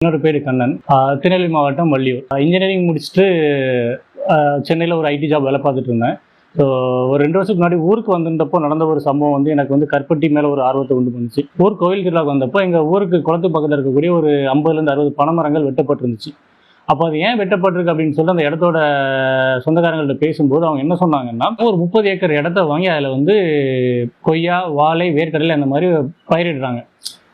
என்னோட பேர் கண்ணன். திருநெல்வேலி மாவட்டம் வள்ளியூர். இன்ஜினியரிங் முடிச்சுட்டு சென்னையில் ஒரு ஐடி ஜாப் வேலை பார்த்துட்டு இருந்தேன். ஸோ ஒரு 2 வருஷத்துக்கு முன்னாடி ஊருக்கு வந்திருந்தப்போ நடந்த ஒரு சம்பவம் வந்து எனக்கு வந்து கருப்பட்டி மேலே ஒரு ஆர்வத்தை உண்டு பண்ணுச்சு. கோயில் திருவிழாவுக்கு வந்தப்போ எங்கள் ஊருக்கு குளத்து பக்கத்தில் இருக்கக்கூடிய ஒரு 50லேருந்து 60 பனைமரங்கள் வெட்டப்பட்டிருந்துச்சு. அப்போ அது ஏன் வெட்டப்பட்டிருக்கு அப்படின்னு சொல்லி அந்த இடத்தோட சொந்தக்காரங்கள்ட்ட பேசும்போது அவங்க என்ன சொன்னாங்கன்னா, ஒரு 30 ஏக்கர் இடத்த வாங்கி அதில் வந்து கொய்யா, வாழை, வேர்க்கடலை அந்த மாதிரி பயிரிடுறாங்க.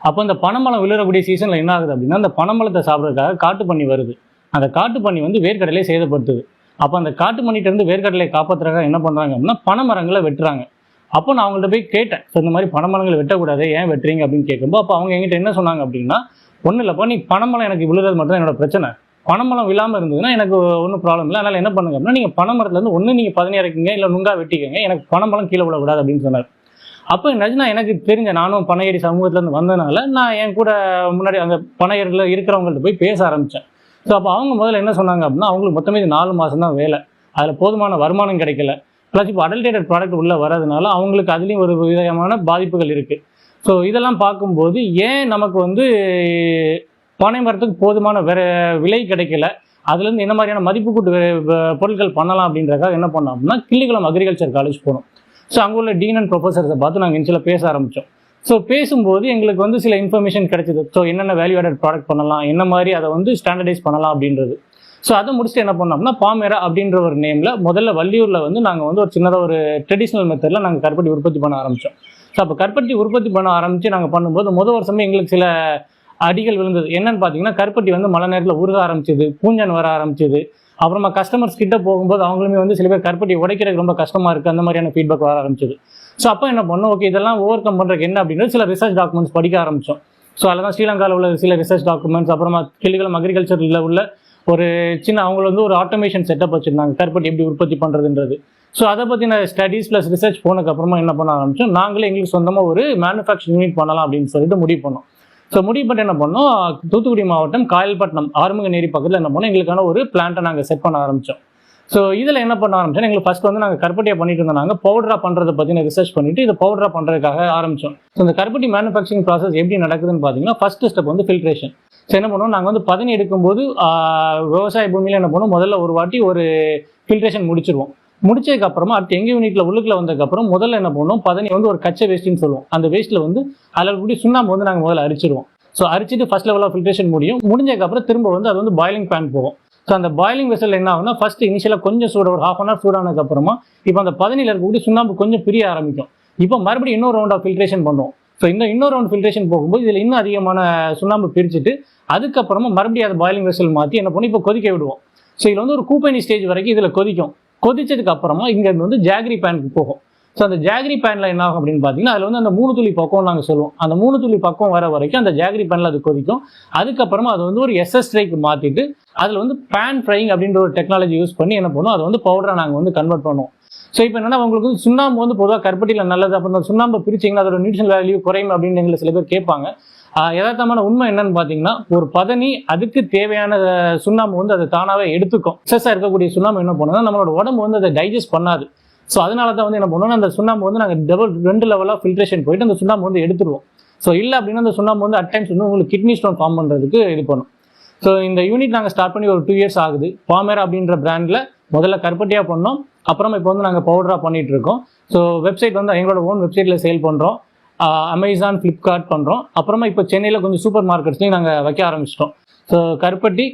அப்போ இந்த பனைமரம் விழுறக்கூடிய சீசனில் என்ன ஆகுது அப்படின்னா, அந்த பனைமரத்தை சாப்பிட்றதுக்காக காட்டு பன்னி வருது. அந்த காட்டு பன்னி வந்து வேர்க்கடலையை சேதப்படுத்துது. அப்போ அந்த காட்டு பன்னிகிட்ட இருந்து வேர்க்கடலையை காப்பாற்றுறதுக்காக என்ன பண்ணுறாங்க அப்படின்னா, பனைமரங்களை வெட்டுறாங்க. அப்போ நான் அவங்கள்ட்ட போய் கேட்டேன், ஸோ இந்த மாதிரி பனைமரங்களை வெட்டக்கூடாது, ஏன் வெட்டுறீங்க அப்படின்னு கேட்கும்போது, அப்போ அவங்க எங்கிட்ட என்ன சொன்னாங்க அப்படின்னா, ஒன்றும் இல்லைப்பா, நீ பனைமரம் எனக்கு விழுறது மட்டும் தான் என்னோட பிரச்சனை. பனைமரம் விழாமல் இருந்ததுன்னா எனக்கு ஒன்றும் ப்ராப்ளம் இல்லை. அதனால் என்ன பண்ணுங்க அப்படின்னா, நீங்கள் பனைமரத்துலேருந்து ஒன்று நீங்கள் பதனி இறக்குங்க, இல்லை நுங்கா வெட்டிக்கங்க, எனக்கு பனைமரம் கீழே விடக்கூடாது அப்படின்னு சொன்னார். அப்போ என்னாச்சுன்னா, எனக்கு தெரிஞ்ச நானும் பனையேறி சமூகத்துலேருந்து வந்ததுனால நான் என் கூட முன்னாடி அந்த பனையேறில் இருக்கிறவங்கள்ட்ட போய் பேச ஆரம்பித்தேன். ஸோ அப்போ அவங்க முதல்ல என்ன சொன்னாங்க அப்படின்னா, அவங்களுக்கு மொத்தமே 4 மாதம் தான் வேலை, அதில் போதுமான வருமானம் கிடைக்கல, ப்ளஸ் இப்போ அடல்டேட்டட் ப்ராடக்ட் உள்ளே வரதுனால அவங்களுக்கு அதுலேயும் ஒரு விதமான பாதிப்புகள் இருக்குது. ஸோ இதெல்லாம் பார்க்கும்போது ஏன் நமக்கு வந்து பனை மரத்துக்கு போதுமான விலை கிடைக்கல, அதுலேருந்து என்ன மாதிரியான மதிப்பு கூட்டு பொருட்கள் பண்ணலாம் அப்படின்றதுக்காக என்ன பண்ணோம் அப்படின்னா, கிள்ளிக்குளம் அக்ரிகல்ச்சர் காலேஜ் போனோம். ஸோ அங்கே உள்ள டீன் அண்ட் ப்ரொஃபஸர்ஸை பார்த்து நாங்கள் இன்சில் பேச ஆரம்பித்தோம். ஸோ பேசும்போது எங்களுக்கு வந்து சில இன்ஃபர்மேஷன் கிடைச்சிது. ஸோ என்னென்ன வேல்யூ ஆடட் ப்ராடக்ட் பண்ணலாம், என்ன மாதிரி அதை வந்து ஸ்டாண்டர்டைஸ் பண்ணலாம் அப்படின்றது. ஸோ அதை முடிச்சுட்டு என்ன பண்ணோம்னா, பாமேரா அப்படின்ற ஒரு நேமில் முதல்ல வள்ளியூரில் வந்து நாங்கள் வந்து ஒரு சின்னதாக ஒரு ட்ரெடிஷ்னல் மெத்தடில் நாங்கள் கருப்பட்டி உற்பத்தி பண்ண ஆரம்பித்தோம். ஸோ அப்போ கருப்பட்டி உற்பத்தி பண்ண ஆரம்பித்து நாங்கள் பண்ணும்போது முதல் வருஷமே எங்களுக்கு சில அடிகள் விழுந்தது. என்னன்னு பார்த்தீங்கன்னா, கருப்பட்டி வந்து மழை நேரத்தில் உருக ஆரம்பிச்சிது, பூஞ்சன் வர ஆரம்பிச்சிது. அப்புறமா கஸ்டமர்ஸ் கிட்ட போகும்போது அவங்களுமே வந்து சில பேர் கருப்பட்டி உடைக்கிறதுக்கு ரொம்ப கஷ்டமாக இருக்குது, அந்த மாதிரியான ஃபீட்பேக் வர ஆரம்பிச்சிது. ஸோ அப்போ என்ன பண்ணோம், ஓகே இதெல்லாம் ஓவர் கம் பண்ணுறதுக்கு என்ன அப்படின்றது சில ரிசர்ச் டாக்குமெண்ட்ஸ் படிக்க ஆரம்பித்தோம். ஸோ அதில் தான் ஸ்ரீலங்காவில் உள்ள சில ரிசர்ச் டாக்குமெண்ட்ஸ், அப்புறமா கிள்ளிக்குளம் அக்ரிகல்ச்சரில் உள்ள ஒரு சின்ன அவங்க வந்து ஒரு ஆட்டோமேஷன் செட்டப் வச்சுருந்தாங்க கருப்பட்டி எப்படி உற்பத்தி பண்ணுறதுன்றது. ஸோ அதை பற்றின ஸ்டடீஸ் ப்ளஸ் ரிசர்ச் போனதுக்கப்புறமா என்ன பண்ண ஆரம்பித்தோம், நாங்களே எங்களுக்கு சொந்தமாக ஒரு மேனுஃபேக்சரிங் யூனிட் பண்ணலாம் அப்படின்னு சொல்லிட்டு முடிவு பண்ணோம். ஸோ முடிவு பண்ணி என்ன பண்ணோம், தூத்துக்குடி மாவட்டம் காயல்பட்டினம் ஆறுமுக நேரி பக்கத்தில் என்ன பண்ணோம், எங்களுக்கான ஒரு பிளான்ட்டை நாங்கள் செட் பண்ண ஆரம்பித்தோம். ஸோ இதில் என்ன பண்ண ஆரம்பிச்சோம், எங்களுக்கு ஃபர்ஸ்ட் வந்து நாங்கள் கருப்பட்டியை பண்ணிட்டு இருந்தோம். நாங்கள் பவுடரா பண்ணுறதை பற்றின ரிசர்ச் பண்ணிட்டு இதை பவுடரா பண்ணுறதுக்காக ஆரம்பித்தோம். ஸோ இந்த கருப்பட்டி மேனுஃபேக்சரிங் ப்ராசஸ் எப்படி நடக்குதுன்னு பார்த்தீங்கன்னா, ஃபர்ஸ்ட் ஸ்டெப் வந்து ஃபில்ட்ரேஷன். ஸோ என்ன பண்ணுவோம், நாங்கள் வந்து பதனி எடுக்கும்போது விவசாய பூமியில் என்ன பண்ணுவோம், முதல்ல ஒரு வாட்டி ஒரு ஃபில்ட்ரேஷன் முடிச்சிருவோம். முடிச்சதுக்கப்புறமா அடுத்து எங்கள் யூனிட்டில் உள்ளுக்குள்ள வந்ததுக்கப்புறம் முதல்ல என்ன பண்ணுவோம், பதனி வந்து ஒரு கச்சை வேஸ்ட்டுன்னு சொல்லுவோம். அந்த வேஸ்ட்டில் வந்து அதில் கூடி சுண்ணாம்பு வந்து நாங்கள் முதல்ல அரிச்சிடுவோம். ஸோ அரிச்சிட்டு ஃபர்ஸ்ட் லெவல் ஆஃப் ஃபில்ட்ரேஷன் முடிஞ்சதுக்கப்புறம் திரும்ப வந்து அது வந்து பாயிலிங் பேன் போகும். ஸோ அந்த பாயிலிங் வெசல் என்ன ஆகும்னா, ஃபர்ஸ்ட் இனிஷியலாக கொஞ்சம் சூட ஒரு 1/2 hour சூடானதுக்கப்புறமா இப்போ அந்த பதனியில் இருக்கக்கூடிய சுண்ணாம்பு கொஞ்சம் பிரிய ஆரம்பிக்கும். இப்போ மறுபடியும் இன்னொரு ரவுண்ட் ஆஃப் ஃபில்ட்ரேஷன் பண்ணுவோம். ஸோ இன்னொரு ரவுண்ட் ஃபில்ட்ரேஷன் போகும்போது இதில் இன்னும் அதிகமான சுண்ணாம்பு பிரிச்சுட்டு அதுக்கப்புறமா மறுபடியும் அதை பாயிலிங் வெசல் மாற்றி என்ன பண்ணி இப்போ கொதிக்க விடுவோம். ஸோ இதில் வந்து ஒரு கூப்பனி ஸ்டேஜ் வரைக்கும் இதில் கொதிக்கும். கொதிச்சதுக்கு அப்புறமா இங்கேருந்து வந்து ஜாகரி பேனுக்கு போகும். ஸோ அந்த ஜாகரி பேனில் என்ன ஆகும் அப்படின்னு பார்த்தீங்கன்னா, அதில் வந்து அந்த 3 துளி பக்கம் நாங்கள் சொல்லுவோம். அந்த 3 துளி பக்கம் வர வரைக்கும் அந்த ஜாகரி பேனில் அது கொதிக்கும். அதுக்கப்புறமா அது வந்து ஒரு எஸ்எஸ்ட்ரைக்கு மாற்றிட்டு அதில் வந்து பேன் ஃப்ரைங் அப்படின்ற ஒரு டெக்னாலஜி யூஸ் பண்ணி என்ன பண்ணுவோம், அதை வந்து பவுடராக நாங்கள் வந்து கன்வெர்ட் பண்ணுவோம். ஸோ இப்போ என்னன்னா, உங்களுக்கு வந்து சுண்ணாம்பு வந்து பொதுவாக கருப்பட்டியில் நல்லது, அப்போ அந்த சுண்ணாம்பு பிரிச்சிங்கன்னா அதோட நியூட்ரிஷன் வேல்யூ குறையும் அப்படின்னு எங்களை சில பேர் கேட்பாங்க. யதார்த்தமான உண்மை என்னன்னு பார்த்தீங்கன்னா, ஒரு பதனி அதுக்கு தேவையான சுண்ணாம்பு வந்து அதை தானாகவே எடுத்துக்கும். எக்ஸஸாக இருக்கக்கூடிய சுண்ணாம்பு என்ன பண்ணுன்னா, நம்மளோட உடம்பு வந்து அதை டைஜஸ்ட் பண்ணாது. ஸோ அதனால தான் வந்து என்ன பண்ணுவோம், அந்த சுண்ணாம்பு வந்து நாங்கள் 2 லெவலாக ஃபில்ட்ரேஷன் போயிட்டு அந்த சுண்ணாம்பு வந்து எடுத்துருவோம். ஸோ இல்லை அப்படின்னா அந்த சுண்ணாம்பு வந்து அட் டைம்ஸ் வந்து உங்களுக்கு கிட்னி ஸ்டோன் ஃபார்ம் பண்ணுறதுக்கு இது பண்ணும். ஸோ இந்த யூனிட் நாங்கள் ஸ்டார்ட் பண்ணி ஒரு 2 years ஆகுது. பாமேரா அப்படின்ற பிராண்டில் முதல்ல கருப்பட்டியாக பண்ணோம், அப்புறமா இப்போ வந்து நாங்கள் பவுடராக பண்ணிட்டு இருக்கோம். ஸோ வெப்சைட் வந்து எங்களோட ஓன் வெப்சைட்டில் சேல் பண்ணுறோம், அமேசான், ஃப்ளிப்கார்ட் பண்ணுறோம். அப்புறமா இப்போ சென்னையில் கொஞ்சம் சூப்பர் மார்க்கெட்ஸ்லையும் நாங்கள் வைக்க ஆரம்பிச்சிட்டோம். ஸோ கருப்பட்டி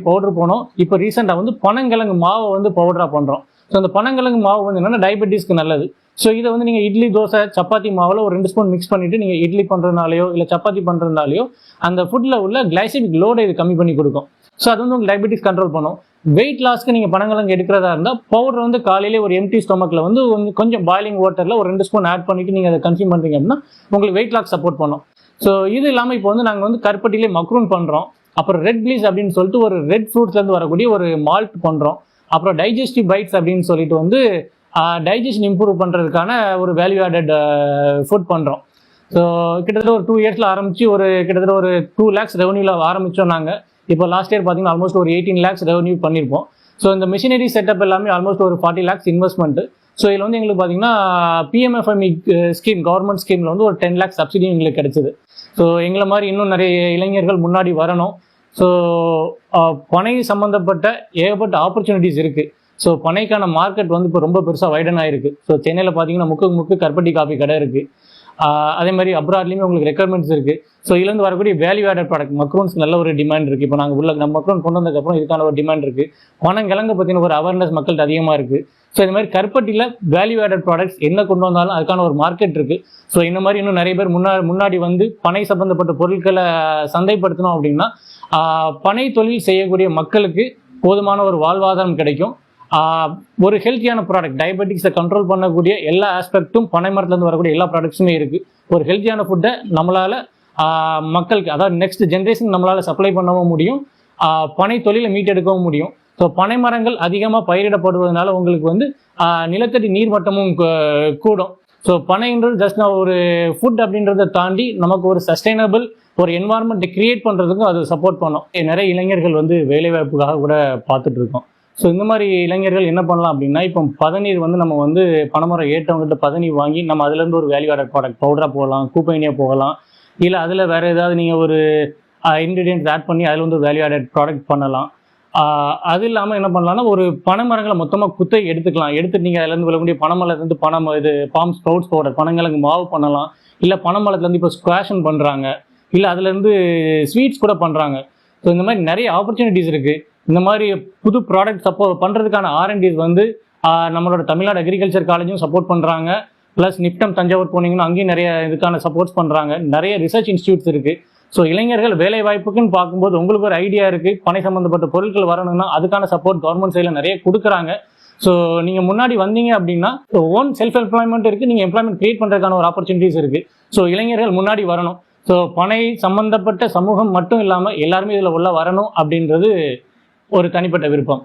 பவுடர் போனோம். இப்போ ரீசெண்டாக வந்து பனங்கிழங்கு மாவை வந்து பவுடராக பண்ணுறோம். ஸோ அந்த பனங்கிழங்கு மாவு வந்து என்னென்னா டயபெட்டிஸ்க்கு நல்லது. ஸோ இதை வந்து நீங்கள் இட்லி, தோசை, சப்பாத்தி மாவில் ஒரு 2 ஸ்பூன் மிக்ஸ் பண்ணிவிட்டு நீங்கள் இட்லி பண்ணுறதுனாலையோ இல்லை சப்பாத்தி பண்ணுறதுனாலையோ அந்த ஃபுட்டில் உள்ள கிளைசமிக் லோடை இது கம்மி பண்ணி கொடுக்கும். ஸோ அது வந்து உங்களுக்கு டயபெட்டிஸ் கண்ட்ரோல் பண்ணும். வெயிட் லாஸ்க்கு நீங்கள் பனங்கிழங்கு எடுக்கிறதா இருந்தால் பவுடர் வந்து காலையிலே ஒரு எம்டி ஸ்டொமக்கில் வந்து கொஞ்சம் பாயிலிங் வாட்டரில் ஒரு 2 ஸ்பூன் ஆட் பண்ணிவிட்டு நீங்கள் அதை கன்சியூம் பண்ணுறீங்க அப்படின்னா உங்களுக்கு வெயிட் லாஸ் சப்போர்ட் பண்ணும். ஸோ இது இல்லாமல் இப்போ வந்து நாங்கள் வந்து கருப்பட்டிலே மக்ரூன் பண்ணுறோம். அப்புறம் ரெட் ப்ளீஸ் அப்படின்னு சொல்லிட்டு ஒரு ரெட் ஃப்ரூட்ஸ்லேருந்து வரக்கூடிய ஒரு மால்ட் பண்ணுறோம். அப்புறம் டைஜஸ்டிவ் பைட்ஸ் அப்படின்னு சொல்லிட்டு வந்து டைஜஷன் இம்ப்ரூவ் பண்ணுறதுக்கான ஒரு வேல்யூ ஆடட் ஃபுட் பண்ணுறோம். ஸோ கிட்டத்தட்ட ஒரு 2 years ஆரம்பித்து கிட்டத்தட்ட ஒரு 2 lakhs ரெவன்யூவில் ஆரம்பித்தோம் நாங்கள். இப்போ லாஸ்ட் இயர் பார்த்தீங்கன்னா ஆல்மோஸ்ட் ஒரு 18 lakhs ரெவன்யூ பண்ணியிருப்போம். ஸோ இந்த மிஷினரி செட்டப் எல்லாமே ஆல்மோஸ்ட் ஒரு 40 lakhs இன்வெஸ்ட்மெண்ட்டு. ஸோ இதில் வந்து எங்களுக்கு பார்த்தீங்கன்னா பிஎம்எஃப்எம்இ ஸ்கீம், கவர்மெண்ட் ஸ்கீமில் வந்து ஒரு 10 lakhs சப்சிடி எங்களுக்கு கிடைச்சிது. ஸோ எங்களை மாதிரி இன்னும் நிறைய இளைஞர்கள் முன்னாடி வரணும். ஸோ பனை சம்மந்தப்பட்ட ஏகப்பட்ட ஆப்பர்ச்சுனிட்டிஸ் இருக்குது. ஸோ பனைக்கான மார்க்கெட் வந்து இப்போ ரொம்ப பெருசாக வைடன் ஆயிருக்கு. ஸோ சென்னையில் பார்த்தீங்கன்னா முக்கு கருப்பட்டி காப்பி கடை இருக்குது. அதே மாதிரி அப்ராட்லேயுமே உங்களுக்கு ரெக்குயர்மெண்ட்ஸ் இருக்குது. ஸோ இதுலேருந்து வரக்கூடிய வேல்யூ ஆடட் ப்ராடக்ட் மக்ரோன்ஸ் நல்ல ஒரு டிமாண்ட் இருக்குது. இப்போ நாங்கள் நம்ம மக்ரோன் கொண்டு வந்ததுக்கப்புறம் இதுக்கான ஒரு டிமாண்ட் இருக்குது. பனங்கிழங்கு பற்றின ஒரு அவேர்னஸ் மக்கள்கிட்ட அதிகமாக இருக்குது. ஸோ இந்த மாதிரி கருப்பட்டியில் வேல்யூ ஆடட் ப்ராடக்ட்ஸ் என்ன கொண்டு வந்தாலும் அதுக்கான ஒரு மார்க்கெட் இருக்குது. ஸோ இந்த மாதிரி இன்னும் நிறைய பேர் முன்னாடி வந்து பனை சம்பந்தப்பட்ட பொருட்களை சந்தைப்படுத்தணும் அப்படின்னா பனை தொழில் செய்யக்கூடிய மக்களுக்கு போதுமான ஒரு வாழ்வாதாரம் கிடைக்கும். ஒரு ஹெல்த்தியான ப்ராடக்ட், டயபெட்டிக்ஸை கண்ட்ரோல் பண்ணக்கூடிய எல்லா ஆஸ்பெக்ட்டும் பனை மரத்துலேருந்து வரக்கூடிய எல்லா ப்ராடக்ட்ஸுமே இருக்குது. ஒரு ஹெல்த்தியான ஃபுட்டை நம்மளால் மக்களுக்கு, அதாவது நெக்ஸ்ட் ஜென்ரேஷன் நம்மளால் சப்ளை பண்ணவும் முடியும், பனை தொழிலை மீட்டெடுக்கவும் முடியும். ஸோ பனை மரங்கள் அதிகமாக பயிரிடப்படுவதனால உங்களுக்கு வந்து நிலத்தடி நீர்மட்டமும் கூடும். ஸோ பனைன்றது ஜஸ்ட் நான் ஒரு ஃபுட் அப்படின்றத தாண்டி நமக்கு ஒரு சஸ்டைனபிள் ஒரு என்வாரன்மெண்ட்டை கிரியேட் பண்ணுறதுக்கும் அது சப்போர்ட் பண்ணும். நிறைய இளைஞர்கள் வந்து வேலைவாய்ப்புக்காக கூட பார்த்துட்டு இருக்கோம். ஸோ இந்த மாதிரி இளைஞர்கள் என்ன பண்ணலாம் அப்படின்னா, இப்போ பதநீர் வந்து நம்ம வந்து பனைமரம் ஏற்றவங்ககிட்ட பதநீர் வாங்கி நம்ம அதுலேருந்து ஒரு வேல்யூ ஆடட் ப்ராடக்ட் பவுடராக போகலாம், கூப்பைனியாக போகலாம், இல்லை அதில் வேறு ஏதாவது நீங்கள் ஒரு இன்க்ரீடியன்ட்ஸ் ஆட் பண்ணி அதில் வந்து ஒரு வேல்யூ ஆடட் ப்ராடக்ட் பண்ணலாம். அது இல்லாமல் என்ன பண்ணலாம்னா, ஒரு பனைமரங்களை மொத்தமாக குத்தை எடுத்துக்கலாம். எடுத்துட்டு நீங்கள் அதுலேருந்து விழக்கூடிய பனைமரத்துலேருந்து பாம் ஸ்ப்ரவுட்ஸ் பவுடர், பனங்கிழங்கு மாவு பண்ணலாம். இல்லை பனைமரத்துலேருந்து இப்போ ஸ்குவாஷன் பண்ணுறாங்க, இல்லை அதுலேருந்து ஸ்வீட்ஸ் கூட பண்ணுறாங்க. ஸோ இந்த மாதிரி நிறைய ஆப்பர்ச்சுனிட்டிஸ் இருக்குது. இந்த மாதிரி புது ப்ராடக்ட் பண்ணுறதுக்கான R&Ds வந்து நம்மளோட தமிழ்நாடு அக்ரிகல்ச்சர் காலேஜும் சப்போர்ட் பண்ணுறாங்க. ப்ளஸ் நிப்டம் தஞ்சாவூர் போனீங்கன்னா அங்கேயும் நிறைய இதுக்கான சப்போர்ட்ஸ் பண்ணுறாங்க. நிறைய ரிசர்ச் இன்ஸ்டியூட்ஸ் இருக்குது. ஸோ இளைஞர்கள் வேலை வாய்ப்புக்குன்னு பார்க்கும்போது உங்களுக்கு ஒரு ஐடியா இருக்குது, பனை சம்மந்தப்பட்ட பொருட்கள் வரணும்னா அதுக்கான சப்போர்ட் கவர்மெண்ட் சைடில் நிறைய கொடுக்குறாங்க. ஸோ நீங்கள் முன்னாடி வந்தீங்க அப்படின்னா ஓன் செல்ஃப் எம்ப்ளாய்மெண்ட் இருக்குது, நீங்கள் எம்ப்ளாய்மெண்ட் கிரியேட் பண்ணுறதுக்கான ஒரு ஆப்பர்ச்சுனிட்டிஸ் இருக்குது. ஸோ இளைஞர்கள் முன்னாடி வரணும். ஸோ பனை சம்மந்தப்பட்ட சமூகம் மட்டும் இல்லாமல் எல்லாருமே இதில் உள்ள வரணும் அப்படின்றது ஒரு தனிப்பட்ட விருப்பம்.